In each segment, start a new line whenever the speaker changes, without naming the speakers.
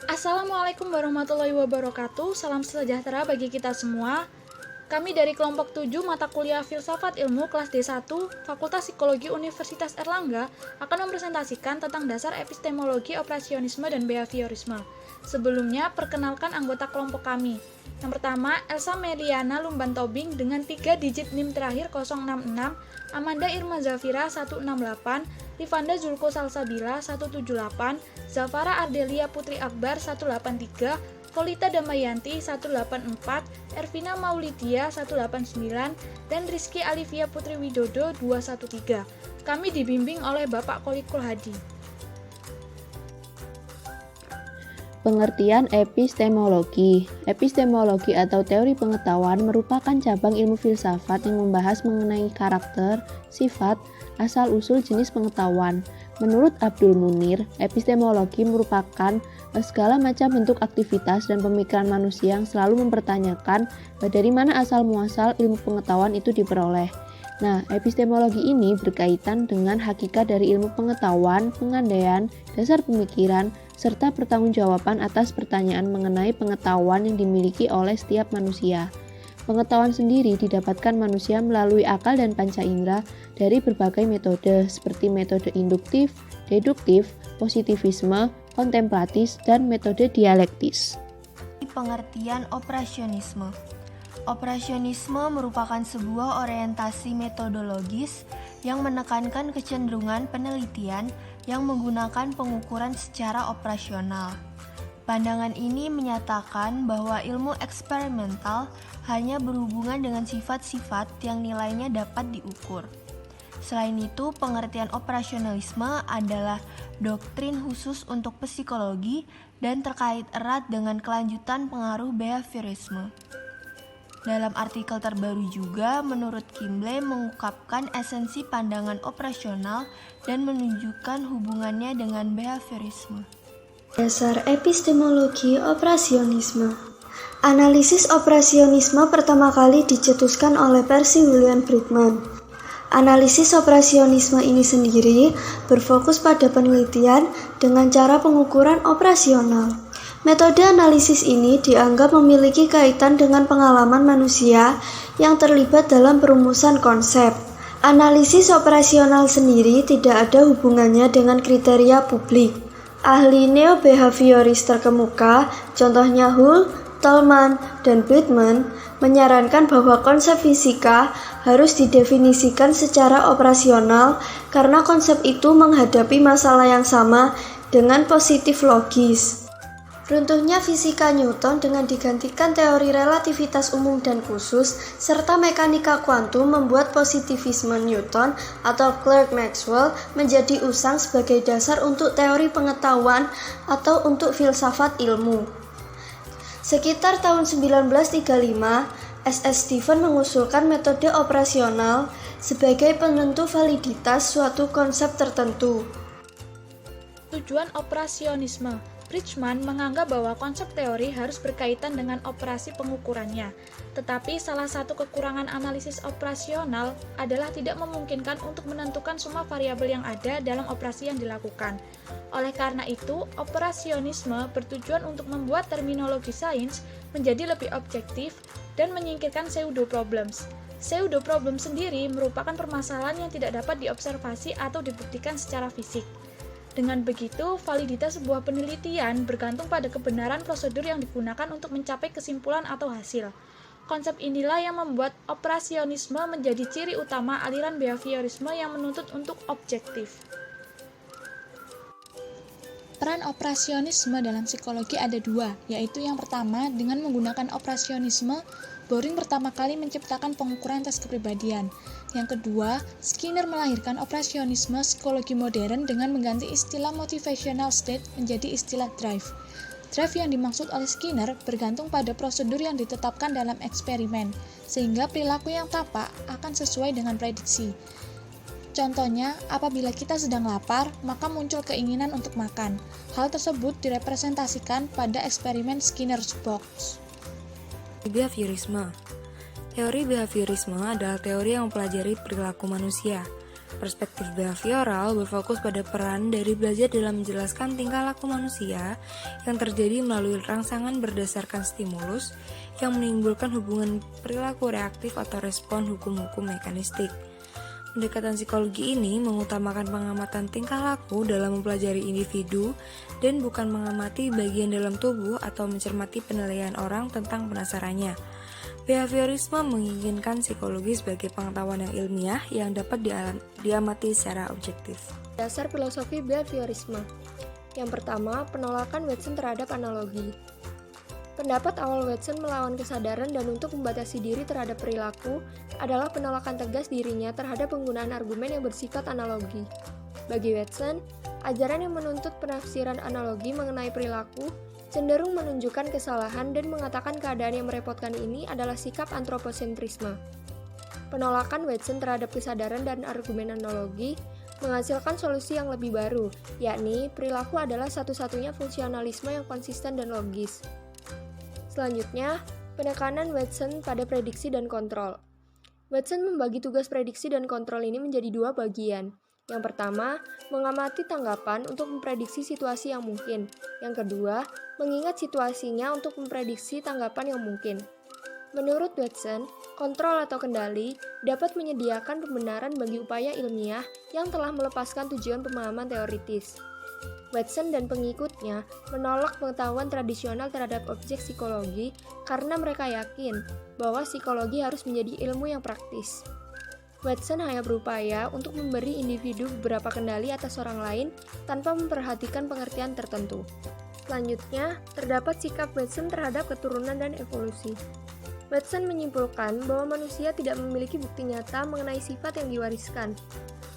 Assalamualaikum warahmatullahi wabarakatuh. Salam sejahtera bagi kita semua. Kami dari kelompok 7 mata kuliah Filsafat Ilmu kelas D1 Fakultas Psikologi Universitas Erlangga akan mempresentasikan tentang dasar epistemologi operasionisme dan behaviorisme. Sebelumnya, perkenalkan anggota kelompok kami. Yang pertama, Elsa Meliana Lumban Tobing dengan 3 digit NIM terakhir 066, Amanda Irma Zafira 168, Rifanda Zulko Salsabila 178, Zafara Ardelia Putri Akbar 183, Kolita Damayanti 184, Ervina Maulidia 189, dan Rizky Alivia Putri Widodo 213. Kami dibimbing oleh Bapak Kholikul Hadi.
Pengertian epistemologi. Epistemologi atau teori pengetahuan merupakan cabang ilmu filsafat yang membahas mengenai karakter, sifat, asal-usul jenis pengetahuan. Menurut Abdul Munir, epistemologi merupakan segala macam bentuk aktivitas dan pemikiran manusia yang selalu mempertanyakan dari mana asal-muasal ilmu pengetahuan itu diperoleh. Nah, epistemologi ini berkaitan dengan hakikat dari ilmu pengetahuan, pengandaian, dasar pemikiran, serta pertanggungjawaban atas pertanyaan mengenai pengetahuan yang dimiliki oleh setiap manusia. Pengetahuan sendiri didapatkan manusia melalui akal dan panca indera dari berbagai metode, seperti metode induktif, deduktif, positivisme, kontemplatif, dan metode dialektis.
Pengertian operasionisme. Operasionisme merupakan sebuah orientasi metodologis yang menekankan kecenderungan penelitian yang menggunakan pengukuran secara operasional. Pandangan ini menyatakan bahwa ilmu eksperimental hanya berhubungan dengan sifat-sifat yang nilainya dapat diukur. Selain itu, pengertian operasionalisme adalah doktrin khusus untuk psikologi dan terkait erat dengan kelanjutan pengaruh behaviorisme. Dalam artikel terbaru juga, menurut Kimble mengungkapkan esensi pandangan operasional dan menunjukkan hubungannya dengan behaviorisme.
Dasar epistemologi operasionisme. Analisis operasionisme pertama kali dicetuskan oleh Percy William Friedman. Analisis operasionisme ini sendiri berfokus pada penelitian dengan cara pengukuran operasional. Metode analisis ini dianggap memiliki kaitan dengan pengalaman manusia yang terlibat dalam perumusan konsep. Analisis operasional sendiri tidak ada hubungannya dengan kriteria publik. Ahli neo-behavioris terkemuka, contohnya Hull, Tolman, dan Bateman, menyarankan bahwa konsep fisika harus didefinisikan secara operasional karena konsep itu menghadapi masalah yang sama dengan positif logis. Runtuhnya fisika Newton dengan digantikan teori relativitas umum dan khusus serta mekanika kuantum membuat positivisme Newton atau Clerk-Maxwell menjadi usang sebagai dasar untuk teori pengetahuan atau untuk filsafat ilmu. Sekitar tahun 1935, S.S. Stephen mengusulkan metode operasional sebagai penentu validitas suatu konsep tertentu.
Tujuan operasionisme. Bridgman menganggap bahwa konsep teori harus berkaitan dengan operasi pengukurannya, tetapi salah satu kekurangan analisis operasional adalah tidak memungkinkan untuk menentukan semua variabel yang ada dalam operasi yang dilakukan. Oleh karena itu, operasionisme bertujuan untuk membuat terminologi sains menjadi lebih objektif dan menyingkirkan pseudo-problems. Pseudo-problem sendiri merupakan permasalahan yang tidak dapat diobservasi atau dibuktikan secara fisik. Dengan begitu, validitas sebuah penelitian bergantung pada kebenaran prosedur yang digunakan untuk mencapai kesimpulan atau hasil. Konsep inilah yang membuat operasionisme menjadi ciri utama aliran behaviorisme yang menuntut untuk objektif. Peran operasionisme dalam psikologi ada dua, yaitu yang pertama, dengan menggunakan operasionisme, Boring pertama kali menciptakan pengukuran tes kepribadian. Yang kedua, Skinner melahirkan operasionisme psikologi modern dengan mengganti istilah motivational state menjadi istilah drive. Drive yang dimaksud oleh Skinner bergantung pada prosedur yang ditetapkan dalam eksperimen, sehingga perilaku yang tampak akan sesuai dengan prediksi. Contohnya, apabila kita sedang lapar, maka muncul keinginan untuk makan. Hal tersebut direpresentasikan pada eksperimen Skinner's box.
Behaviorisme. Teori behaviorisme adalah teori yang mempelajari perilaku manusia. Perspektif behavioral berfokus pada peran dari belajar dalam menjelaskan tingkah laku manusia yang terjadi melalui rangsangan berdasarkan stimulus yang menimbulkan hubungan perilaku reaktif atau respon hukum-hukum mekanistik. Pendekatan psikologi ini mengutamakan pengamatan tingkah laku dalam mempelajari individu dan bukan mengamati bagian dalam tubuh atau mencermati penilaian orang tentang penasarannya. Behaviorisme menginginkan psikologi sebagai pengetahuan yang ilmiah yang dapat diamati secara objektif.
Dasar filosofi behaviorisme. Yang pertama, penolakan Watson terhadap analogi. Pendapat awal Watson melawan kesadaran dan untuk membatasi diri terhadap perilaku adalah penolakan tegas dirinya terhadap penggunaan argumen yang bersifat analogi. Bagi Watson, ajaran yang menuntut penafsiran analogi mengenai perilaku cenderung menunjukkan kesalahan dan mengatakan keadaan yang merepotkan ini adalah sikap antroposentrisme. Penolakan Watson terhadap kesadaran dan argumen analogi menghasilkan solusi yang lebih baru, yakni perilaku adalah satu-satunya fungsionalisme yang konsisten dan logis. Selanjutnya, penekanan Watson pada prediksi dan kontrol. Watson membagi tugas prediksi dan kontrol ini menjadi dua bagian. Yang pertama, mengamati tanggapan untuk memprediksi situasi yang mungkin. Yang kedua, mengingat situasinya untuk memprediksi tanggapan yang mungkin. Menurut Watson, kontrol atau kendali dapat menyediakan pembenaran bagi upaya ilmiah yang telah melepaskan tujuan pemahaman teoritis. Watson dan pengikutnya menolak pengetahuan tradisional terhadap objek psikologi karena mereka yakin bahwa psikologi harus menjadi ilmu yang praktis. Watson hanya berupaya untuk memberi individu beberapa kendali atas orang lain tanpa memperhatikan pengertian tertentu. Selanjutnya, terdapat sikap Watson terhadap keturunan dan evolusi. Watson menyimpulkan bahwa manusia tidak memiliki bukti nyata mengenai sifat yang diwariskan.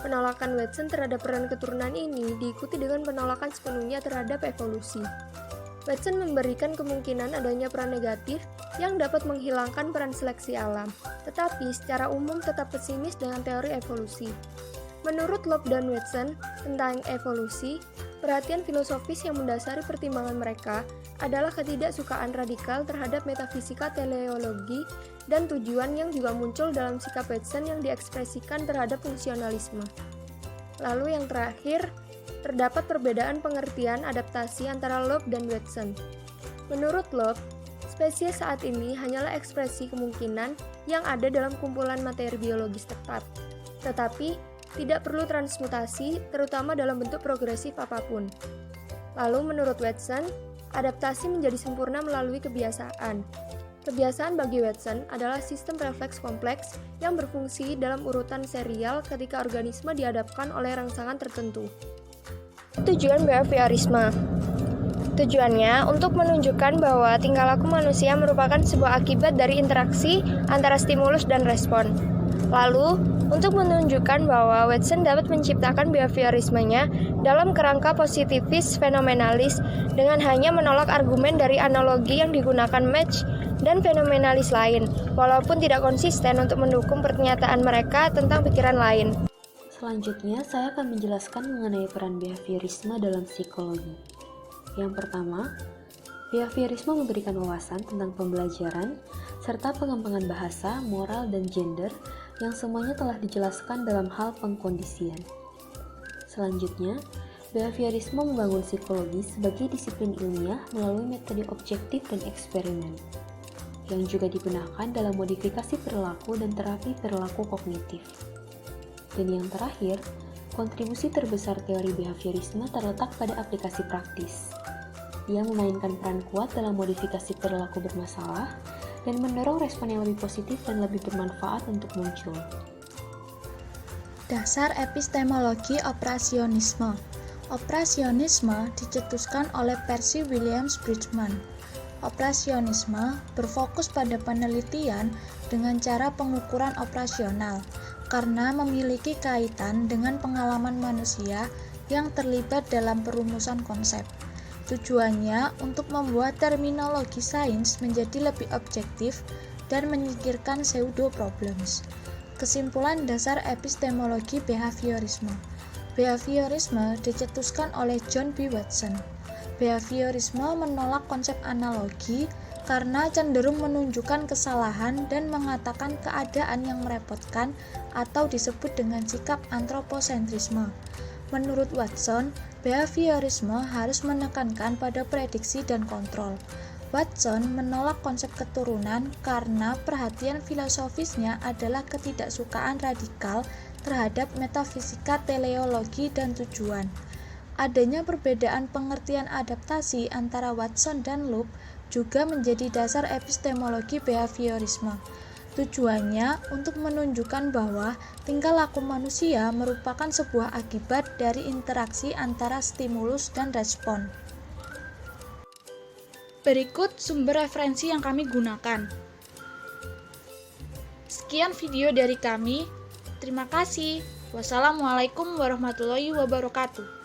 Penolakan Watson terhadap peran keturunan ini diikuti dengan penolakan sepenuhnya terhadap evolusi. Watson memberikan kemungkinan adanya peran negatif yang dapat menghilangkan peran seleksi alam, tetapi secara umum tetap pesimis dengan teori evolusi. Menurut Loeb dan Watson tentang evolusi, perhatian filosofis yang mendasari pertimbangan mereka adalah ketidaksukaan radikal terhadap metafisika teleologi dan tujuan yang juga muncul dalam sikap Watson yang diekspresikan terhadap fungsionalisme. Lalu yang terakhir, terdapat perbedaan pengertian adaptasi antara Loeb dan Watson. Menurut Loeb, spesies saat ini hanyalah ekspresi kemungkinan yang ada dalam kumpulan materi biologis tetap, tetapi tidak perlu transmutasi, terutama dalam bentuk progresif apapun. Lalu menurut Watson, adaptasi menjadi sempurna melalui kebiasaan. Kebiasaan bagi Watson adalah sistem refleks kompleks yang berfungsi dalam urutan serial ketika organisme dihadapkan oleh rangsangan tertentu. Tujuan behaviorisme. Tujuannya untuk menunjukkan bahwa tingkah laku manusia merupakan sebuah akibat dari interaksi antara stimulus dan respon. Lalu, untuk menunjukkan bahwa Watson dapat menciptakan behaviorismenya dalam kerangka positivis fenomenalis dengan hanya menolak argumen dari analogi yang digunakan Match dan fenomenalis lain, walaupun tidak konsisten untuk mendukung pernyataan mereka tentang pikiran lain.
Selanjutnya, saya akan menjelaskan mengenai peran behaviorisme dalam psikologi. Yang pertama, behaviorisme memberikan wawasan tentang pembelajaran serta pengembangan bahasa, moral, dan gender yang semuanya telah dijelaskan dalam hal pengkondisian. Selanjutnya, behaviorisme membangun psikologi sebagai disiplin ilmiah melalui metode objektif dan eksperimen, yang juga digunakan dalam modifikasi perilaku dan terapi perilaku kognitif. Dan yang terakhir, kontribusi terbesar teori behaviorisme terletak pada aplikasi praktis. Ia memainkan peran kuat dalam modifikasi perilaku bermasalah dan mendorong respon yang lebih positif dan lebih bermanfaat untuk muncul.
Dasar epistemologi operasionisme. Operasionisme dicetuskan oleh Percy Williams Bridgman. Operasionisme berfokus pada penelitian dengan cara pengukuran operasional, karena memiliki kaitan dengan pengalaman manusia yang terlibat dalam perumusan konsep. Tujuannya untuk membuat terminologi sains menjadi lebih objektif dan menyingkirkan pseudo-problems. Kesimpulan dasar epistemologi behaviorisme. Behaviorisme dicetuskan oleh John B. Watson. Behaviorisme menolak konsep analogi karena cenderung menunjukkan kesalahan dan mengatakan keadaan yang merepotkan atau disebut dengan sikap antroposentrisme. Menurut Watson, behaviorisme harus menekankan pada prediksi dan kontrol. Watson menolak konsep keturunan karena perhatian filosofisnya adalah ketidaksukaan radikal terhadap metafisika teleologi dan tujuan. Adanya perbedaan pengertian adaptasi antara Watson dan Loeb juga menjadi dasar epistemologi behaviorisme. Tujuannya untuk menunjukkan bahwa tingkah laku manusia merupakan sebuah akibat dari interaksi antara stimulus dan respon. Berikut sumber referensi yang kami gunakan. Sekian video dari kami. Terima kasih. Wassalamualaikum warahmatullahi wabarakatuh.